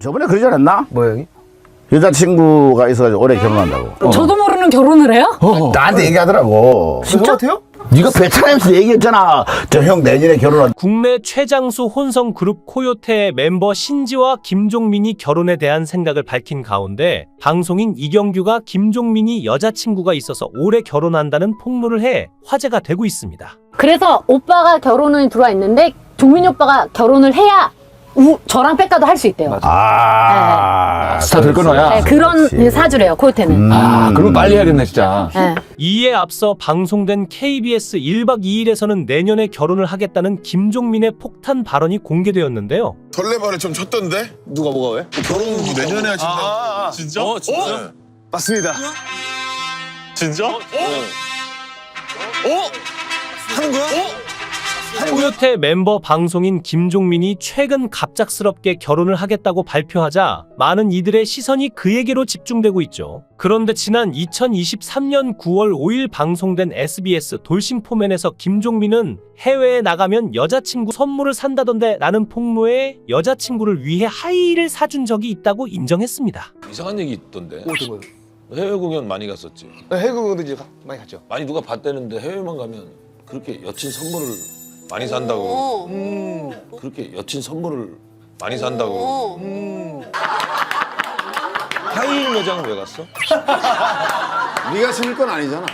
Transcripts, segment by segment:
저번에 그러지 않았나? 뭐야 형이? 여자친구가 있어가지고 올해 결혼한다고. 저도 모르는 결혼을 해요? 나한테 얘기하더라고. 진짜 같아요? 네가 베트남에서 얘기했잖아. 저 형 내년에 결혼한. 국내 최장수 혼성 그룹 코요테의 멤버 신지와 김종민이 결혼에 대한 생각을 밝힌 가운데 방송인 이경규가 김종민이 여자친구가 있어서 올해 결혼한다는 폭로를 해 화제가 되고 있습니다. 그래서 오빠가 결혼을 들어와 있는데 종민이 오빠가 결혼을 해야 저랑 백가도 할 수 있대요. 스타 될 거너야. 네, 그런 사주래요, 코요테는. 그럼 빨리 해야겠네 진짜. 네. 이에 앞서 방송된 KBS 1박 2일에서는 내년에 결혼을 하겠다는 김종민의 폭탄 발언이 공개되었는데요. 설레발을 좀 쳤던데? 누가 뭐가 왜? 결혼은 뭐 내년에 하신다. 진짜? 진짜? 네. 맞습니다. 진짜? 하는 거야? 코요테 멤버 방송인 김종민이 최근 갑작스럽게 결혼을 하겠다고 발표하자 많은 이들의 시선이 그에게로 집중되고 있죠. 그런데 지난 2023년 9월 5일 방송된 SBS 돌싱포맨에서 김종민은 해외에 나가면 여자친구 선물을 산다던데 라는 폭로에 여자친구를 위해 하이힐을 사준 적이 있다고 인정했습니다. 이상한 얘기 있던데. 어떤 거요? 해외 공연 많이 갔었지. 해외공연도 이제 많이 갔죠. 많이 누가 봤다는데 해외만 가면 그렇게 여친 선물을 많이 산다고. 그렇게 여친 선물을 많이 산다고. 하이힐 매장은 왜 갔어? 네가 신을 건 아니잖아.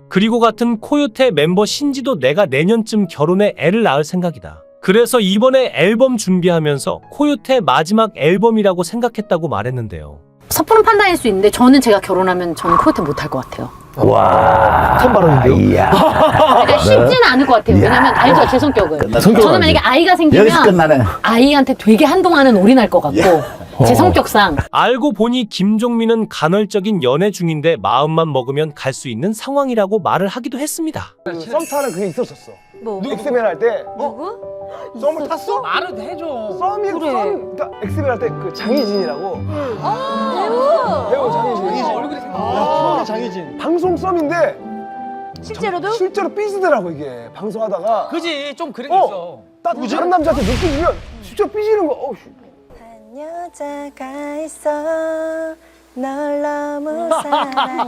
그리고 같은 코요테 멤버 신지도 내가 내년쯤 결혼해 애를 낳을 생각이다. 그래서 이번에 앨범 준비하면서 코요테 마지막 앨범이라고 생각했다고 말했는데요. 섣부른 판단일 수 있는데 저는 제가 결혼하면 저는 코요테 못할 것 같아요. 와. 참 발언인데요. 이야. 그러니까 쉽지는 않을 것 같아요. 왜냐면 알죠, 제 성격을. 저는 만약에 아이가 여기서 생기면 끝나네. 아이한테 되게 한동안은 올인할 것 같고 제 성격상. 알고 보니 김종민은 간헐적인 연애 중인데 마음만 먹으면 갈 수 있는 상황이라고 말을 하기도 했습니다. 썸 타는 그게 있었었어. 뭐? 엑스맨 할 때. 누구? 썸을 탔어? 말은 해줘. 썸이 그래. 그러니까 엑스맨 할 때 그 장희진이라고. 배우 장희진. 얼굴이 프로의 장희진. 방송 썸인데 실제로도? 실제로 삐지더라고 이게 방송하다가. 그지 좀 그런 게 있어. 딱 다른 남자한테 느낌 주면 진짜 삐지는 거. 한 여자가 있어 널 너무 사랑하는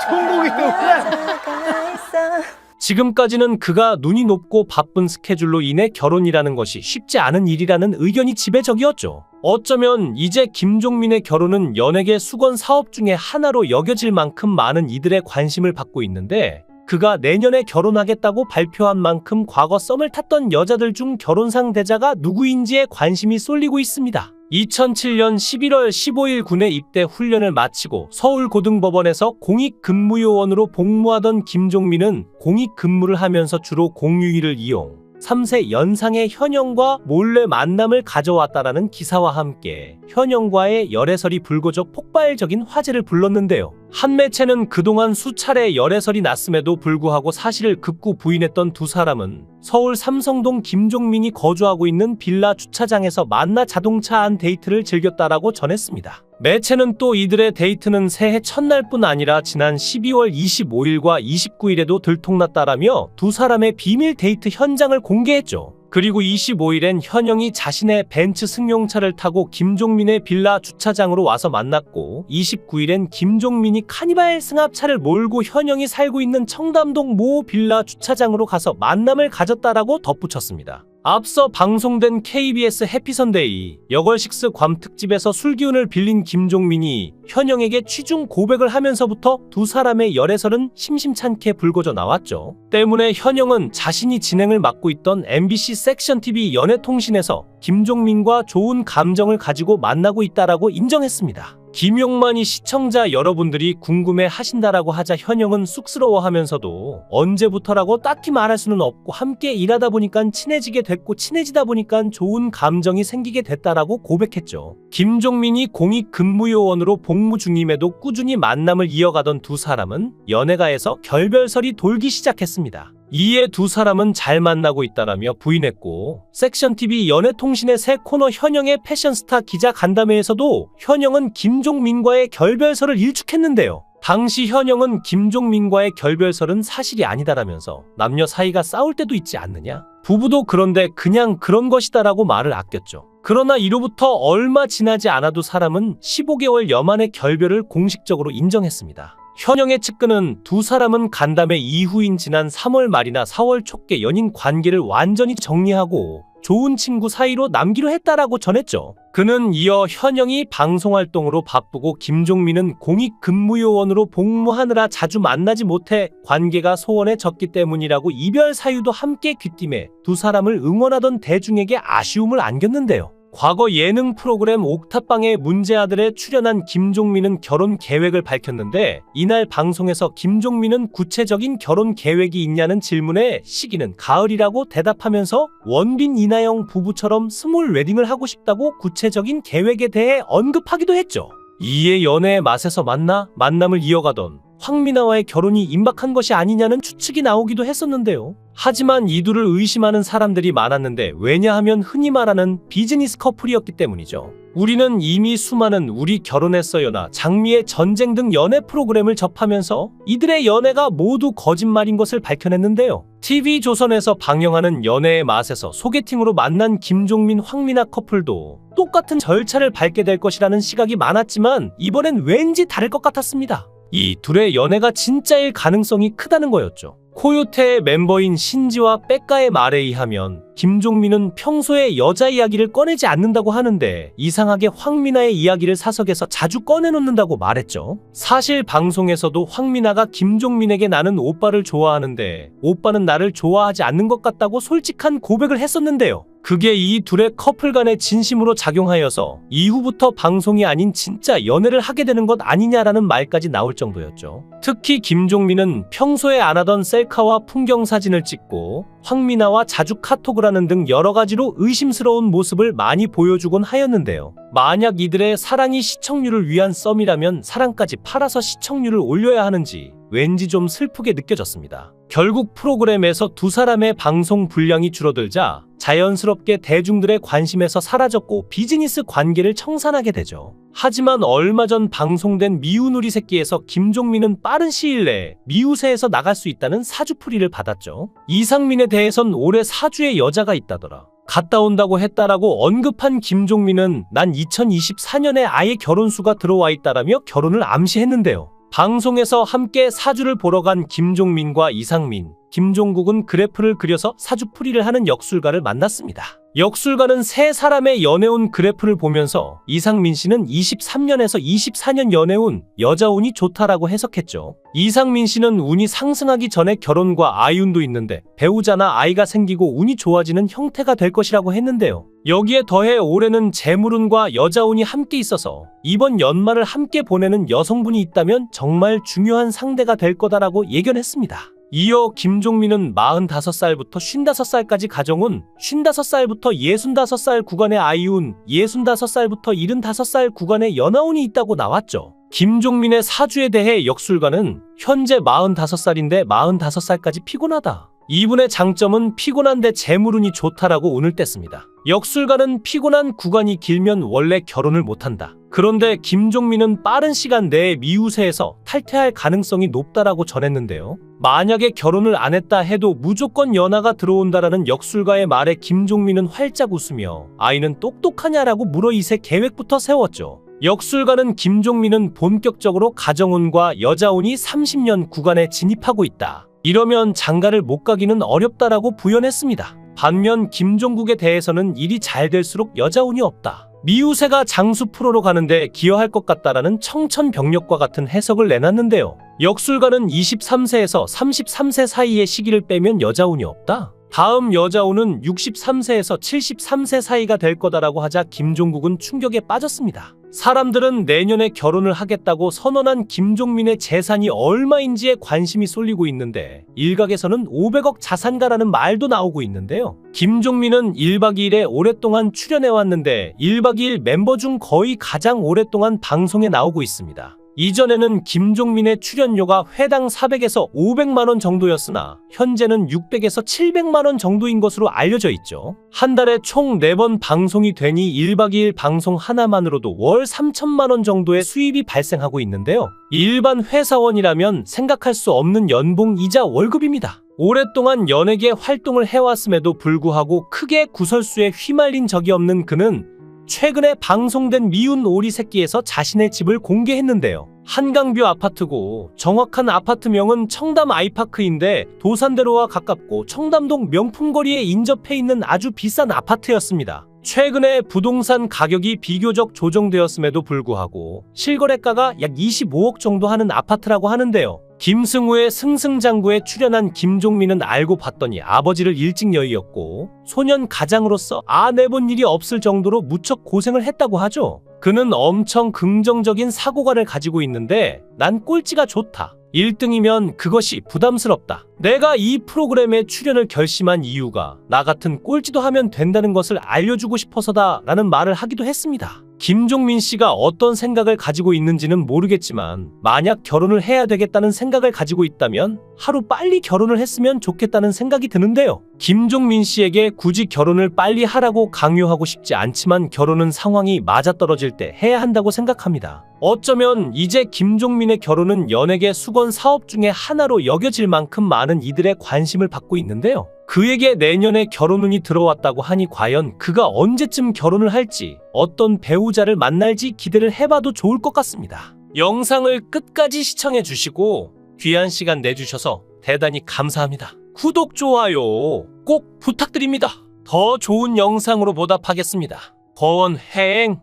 좋은 곡이네. 여자가 있어. 지금까지는 그가 눈이 높고 바쁜 스케줄로 인해 결혼이라는 것이 쉽지 않은 일이라는 의견이 지배적이었죠. 어쩌면 이제 김종민의 결혼은 연예계 수건 사업 중에 하나로 여겨질 만큼 많은 이들의 관심을 받고 있는데 그가 내년에 결혼하겠다고 발표한 만큼 과거 썸을 탔던 여자들 중 결혼 상대자가 누구인지에 관심이 쏠리고 있습니다. 2007년 11월 15일 군에 입대 훈련을 마치고 서울고등법원에서 공익근무요원으로 복무하던 김종민은 공익근무를 하면서 주로 공휴일을 이용 3세 연상의 현영과 몰래 만남을 가져왔다라는 기사와 함께 현영과의 열애설이 불거져 폭발적인 화제를 불렀는데요. 한 매체는 그동안 수차례 열애설이 났음에도 불구하고 사실을 극구 부인했던 두 사람은 서울 삼성동 김종민이 거주하고 있는 빌라 주차장에서 만나 자동차 안 데이트를 즐겼다라고 전했습니다. 매체는 또 이들의 데이트는 새해 첫날뿐 아니라 지난 12월 25일과 29일에도 들통났다라며 두 사람의 비밀 데이트 현장을 공개했죠. 그리고 25일엔 현영이 자신의 벤츠 승용차를 타고 김종민의 빌라 주차장으로 와서 만났고 29일엔 김종민이 카니발 승합차를 몰고 현영이 살고 있는 청담동 모 빌라 주차장으로 가서 만남을 가졌다라고 덧붙였습니다. 앞서 방송된 KBS 해피선데이 여걸식스 괌 특집에서 술기운을 빌린 김종민이 현영에게 취중 고백을 하면서부터 두 사람의 열애설은 심심찮게 불거져 나왔죠. 때문에 현영은 자신이 진행을 맡고 있던 MBC 섹션TV 연애통신에서 김종민과 좋은 감정을 가지고 만나고 있다라고 인정했습니다. 김용만이 시청자 여러분들이 궁금해 하신다라고 하자 현영은 쑥스러워하면서도 언제부터라고 딱히 말할 수는 없고 함께 일하다 보니까 친해지게 됐고 친해지다 보니까 좋은 감정이 생기게 됐다라고 고백했죠. 김종민이 공익근무요원으로 복무 중임에도 꾸준히 만남을 이어가던 두 사람은 연애가에서 결별설이 돌기 시작했습니다. 이에 두 사람은 잘 만나고 있다라며 부인했고 섹션TV 연애통신의 새 코너 현영의 패션스타 기자 간담회에서도 현영은 김종민과의 결별설을 일축했는데요. 당시 현영은 김종민과의 결별설은 사실이 아니다라면서 남녀 사이가 싸울 때도 있지 않느냐? 부부도 그런데 그냥 그런 것이다라고 말을 아꼈죠. 그러나 이로부터 얼마 지나지 않아도 사람은 15개월 만에 결별을 공식적으로 인정했습니다. 현영의 측근은 두 사람은 간담회 이후인 지난 3월 말이나 4월 초께 연인 관계를 완전히 정리하고 좋은 친구 사이로 남기로 했다라고 전했죠. 그는 이어 현영이 방송활동으로 바쁘고 김종민은 공익근무요원으로 복무하느라 자주 만나지 못해 관계가 소원해졌기 때문이라고 이별 사유도 함께 귀띔해 두 사람을 응원하던 대중에게 아쉬움을 안겼는데요. 과거 예능 프로그램 옥탑방의 문제아들에 출연한 김종민은 결혼 계획을 밝혔는데 이날 방송에서 김종민은 구체적인 결혼 계획이 있냐는 질문에 시기는 가을이라고 대답하면서 원빈 이나영 부부처럼 스몰 웨딩을 하고 싶다고 구체적인 계획에 대해 언급하기도 했죠. 이에 연애의 맛에서 만남을 이어가던 황미나와의 결혼이 임박한 것이 아니냐는 추측이 나오기도 했었는데요. 하지만 이 둘을 의심하는 사람들이 많았는데 왜냐하면 흔히 말하는 비즈니스 커플이었기 때문이죠. 우리는 이미 수많은 우리 결혼했어요나 장미의 전쟁 등 연애 프로그램을 접하면서 이들의 연애가 모두 거짓말인 것을 밝혀냈는데요. TV조선에서 방영하는 연애의 맛에서 소개팅으로 만난 김종민, 황미나 커플도 똑같은 절차를 밟게 될 것이라는 시각이 많았지만 이번엔 왠지 다를 것 같았습니다. 이 둘의 연애가 진짜일 가능성이 크다는 거였죠. 코요태의 멤버인 신지와 백가의 말에 의하면 김종민은 평소에 여자 이야기를 꺼내지 않는다고 하는데 이상하게 황미나의 이야기를 사석에서 자주 꺼내놓는다고 말했죠. 사실 방송에서도 황미나가 김종민에게 나는 오빠를 좋아하는데 오빠는 나를 좋아하지 않는 것 같다고 솔직한 고백을 했었는데요. 그게 이 둘의 커플 간의 진심으로 작용하여서 이후부터 방송이 아닌 진짜 연애를 하게 되는 것 아니냐라는 말까지 나올 정도였죠. 특히 김종민은 평소에 안 하던 셀카와 풍경 사진을 찍고 황미나와 자주 카톡을 하는 등 여러 가지로 의심스러운 모습을 많이 보여주곤 하였는데요. 만약 이들의 사랑이 시청률을 위한 썸이라면 사랑까지 팔아서 시청률을 올려야 하는지 왠지 좀 슬프게 느껴졌습니다. 결국 프로그램에서 두 사람의 방송 분량이 줄어들자 자연스럽게 대중들의 관심에서 사라졌고 비즈니스 관계를 청산하게 되죠. 하지만 얼마 전 방송된 미운 우리 새끼에서 김종민은 빠른 시일 내에 미우새에서 나갈 수 있다는 사주풀이를 받았죠. 이상민에 대해선 올해 사주에 여자가 있다더라. 갔다 온다고 했다라고 언급한 김종민은 난 2024년에 아예 결혼수가 들어와 있다라며 결혼을 암시했는데요. 방송에서 함께 사주를 보러 간 김종민과 이상민, 김종국은 그래프를 그려서 사주풀이를 하는 역술가를 만났습니다. 역술가는 세 사람의 연애운 그래프를 보면서 이상민 씨는 23년에서 24년 연애운 여자 운이 좋다라고 해석했죠. 이상민 씨는 운이 상승하기 전에 결혼과 아이운도 있는데 배우자나 아이가 생기고 운이 좋아지는 형태가 될 것이라고 했는데요. 여기에 더해 올해는 재물운과 여자운이 함께 있어서 이번 연말을 함께 보내는 여성분이 있다면 정말 중요한 상대가 될 거다라고 예견했습니다. 이어 김종민은 45살부터 55살까지 가정운, 55살부터 65살 구간의 아이운, 65살부터 75살 구간의 연하운이 있다고 나왔죠. 김종민의 사주에 대해 역술가는 현재 45살인데 45살까지 피곤하다. 이분의 장점은 피곤한데 재물운이 좋다라고 운을 뗐습니다. 역술가는 피곤한 구간이 길면 원래 결혼을 못한다. 그런데 김종민은 빠른 시간 내에 미우새에서 탈퇴할 가능성이 높다라고 전했는데요. 만약에 결혼을 안 했다 해도 무조건 연하가 들어온다라는 역술가의 말에 김종민은 활짝 웃으며 아이는 똑똑하냐라고 물어 이세 계획부터 세웠죠. 역술가는 김종민은 본격적으로 가정운과 여자운이 30년 구간에 진입하고 있다. 이러면 장가를 못 가기는 어렵다라고 부연했습니다. 반면 김종국에 대해서는 일이 잘 될수록 여자운이 없다. 미우새가 장수 프로로 가는데 기여할 것 같다라는 청천벽력과 같은 해석을 내놨는데요. 역술가는 23세에서 33세 사이의 시기를 빼면 여자운이 없다. 다음 여자운은 63세에서 73세 사이가 될 거다라고 하자 김종국은 충격에 빠졌습니다. 사람들은 내년에 결혼을 하겠다고 선언한 김종민의 재산이 얼마인지에 관심이 쏠리고 있는데 일각에서는 500억 자산가라는 말도 나오고 있는데요. 김종민은 1박 2일에 오랫동안 출연해왔는데 1박 2일 멤버 중 거의 가장 오랫동안 방송에 나오고 있습니다. 이전에는 김종민의 출연료가 회당 400에서 500만 원 정도였으나 현재는 600에서 700만 원 정도인 것으로 알려져 있죠. 한 달에 총 4번 방송이 되니 1박 2일 방송 하나만으로도 월 3천만 원 정도의 수입이 발생하고 있는데요. 일반 회사원이라면 생각할 수 없는 연봉이자 월급입니다. 오랫동안 연예계 활동을 해왔음에도 불구하고 크게 구설수에 휘말린 적이 없는 그는 최근에 방송된 미운 오리 새끼에서 자신의 집을 공개했는데요. 한강뷰 아파트고 정확한 아파트명은 청담 아이파크인데 도산대로와 가깝고 청담동 명품거리에 인접해 있는 아주 비싼 아파트였습니다. 최근에 부동산 가격이 비교적 조정되었음에도 불구하고 실거래가가 약 25억 정도 하는 아파트라고 하는데요. 김승우의 승승장구에 출연한 김종민은 알고 봤더니 아버지를 일찍 여의었고 소년 가장으로서 내본 일이 없을 정도로 무척 고생을 했다고 하죠. 그는 엄청 긍정적인 사고관을 가지고 있는데 난 꼴찌가 좋다. 1등이면 그것이 부담스럽다. 내가 이 프로그램에 출연을 결심한 이유가 나 같은 꼴찌도 하면 된다는 것을 알려주고 싶어서다 라는 말을 하기도 했습니다. 김종민 씨가 어떤 생각을 가지고 있는지는 모르겠지만 만약 결혼을 해야 되겠다는 생각을 가지고 있다면 하루 빨리 결혼을 했으면 좋겠다는 생각이 드는데요. 김종민 씨에게 굳이 결혼을 빨리 하라고 강요하고 싶지 않지만 결혼은 상황이 맞아떨어질 때 해야 한다고 생각합니다. 어쩌면 이제 김종민의 결혼은 연예계 수건 사업 중에 하나로 여겨질 만큼 많은 이들의 관심을 받고 있는데요. 그에게 내년에 결혼운이 들어왔다고 하니 과연 그가 언제쯤 결혼을 할지 어떤 배우자를 만날지 기대를 해봐도 좋을 것 같습니다. 영상을 끝까지 시청해 주시고 귀한 시간 내주셔서 대단히 감사합니다. 구독, 좋아요 꼭 부탁드립니다. 더 좋은 영상으로 보답하겠습니다. 권행